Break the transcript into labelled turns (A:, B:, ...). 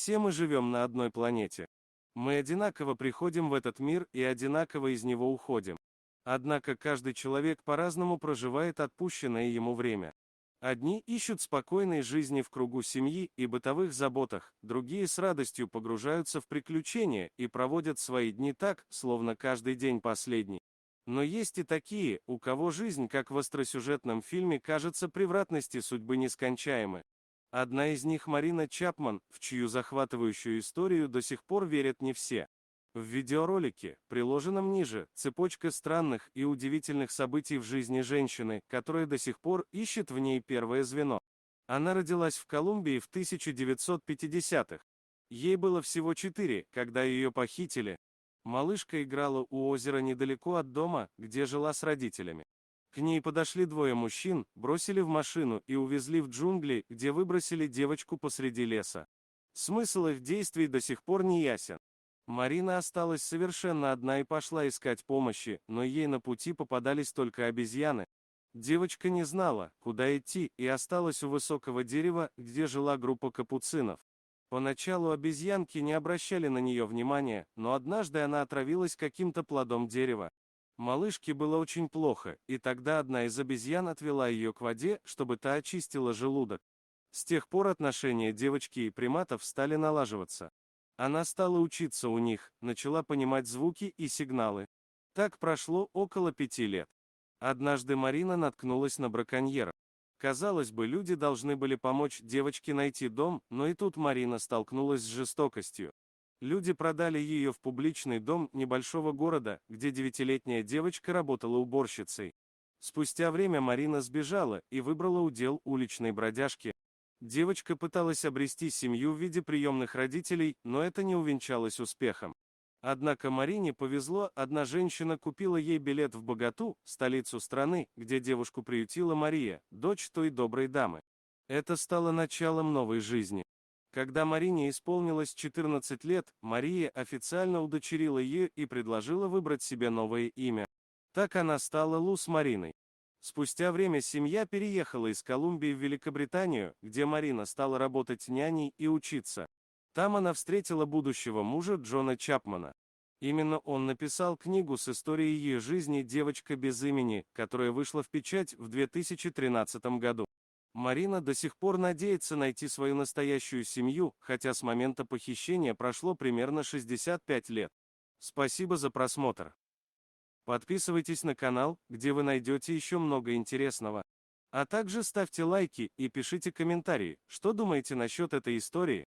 A: Все мы живем на одной планете. Мы одинаково приходим в этот мир и одинаково из него уходим. Однако каждый человек по-разному проживает отпущенное ему время. Одни ищут спокойной жизни в кругу семьи и бытовых заботах, другие с радостью погружаются в приключения и проводят свои дни так, словно каждый день последний. Но есть и такие, у кого жизнь, как в остросюжетном фильме, кажется превратности судьбы нескончаемы. Одна из них Марина Чапман, в чью захватывающую историю до сих пор верят не все. В видеоролике, приложенном ниже, цепочка странных и удивительных событий в жизни женщины, которая до сих пор ищет в ней первое звено. Она родилась в Колумбии в 1950-х. Ей было всего 4, когда ее похитили. Малышка играла у озера недалеко от дома, где жила с родителями. К ней подошли двое мужчин, бросили в машину и увезли в джунгли, где выбросили девочку посреди леса. Смысл их действий до сих пор не ясен. Марина осталась совершенно одна и пошла искать помощи, но ей на пути попадались только обезьяны. Девочка не знала, куда идти, и осталась у высокого дерева, где жила группа капуцинов. Поначалу обезьянки не обращали на нее внимания, но однажды она отравилась каким-то плодом дерева. Малышке было очень плохо, и тогда одна из обезьян отвела ее к воде, чтобы та очистила желудок. С тех пор отношения девочки и приматов стали налаживаться. Она стала учиться у них, начала понимать звуки и сигналы. Так прошло около 5 лет. Однажды Марина наткнулась на браконьера. Казалось бы, люди должны были помочь девочке найти дом, но и тут Марина столкнулась с жестокостью. Люди продали ее в публичный дом небольшого города, где 9-летняя девочка работала уборщицей. Спустя время Марина сбежала и выбрала удел уличной бродяжки. Девочка пыталась обрести семью в виде приемных родителей, но это не увенчалось успехом. Однако Марине повезло, одна женщина купила ей билет в Боготу, столицу страны, где девушку приютила Мария, дочь той доброй дамы. Это стало началом новой жизни. Когда Марине исполнилось 14 лет, Мария официально удочерила ее и предложила выбрать себе новое имя. Так она стала Лус Мариной. Спустя время семья переехала из Колумбии в Великобританию, где Марина стала работать няней и учиться. Там она встретила будущего мужа Джона Чапмана. Именно он написал книгу с историей ее жизни «Девочка без имени», которая вышла в печать в 2013 году. Марина до сих пор надеется найти свою настоящую семью, хотя с момента похищения прошло примерно 65 лет. Спасибо за просмотр. Подписывайтесь на канал, где вы найдете еще много интересного. А также ставьте лайки и пишите комментарии, что думаете насчет этой истории.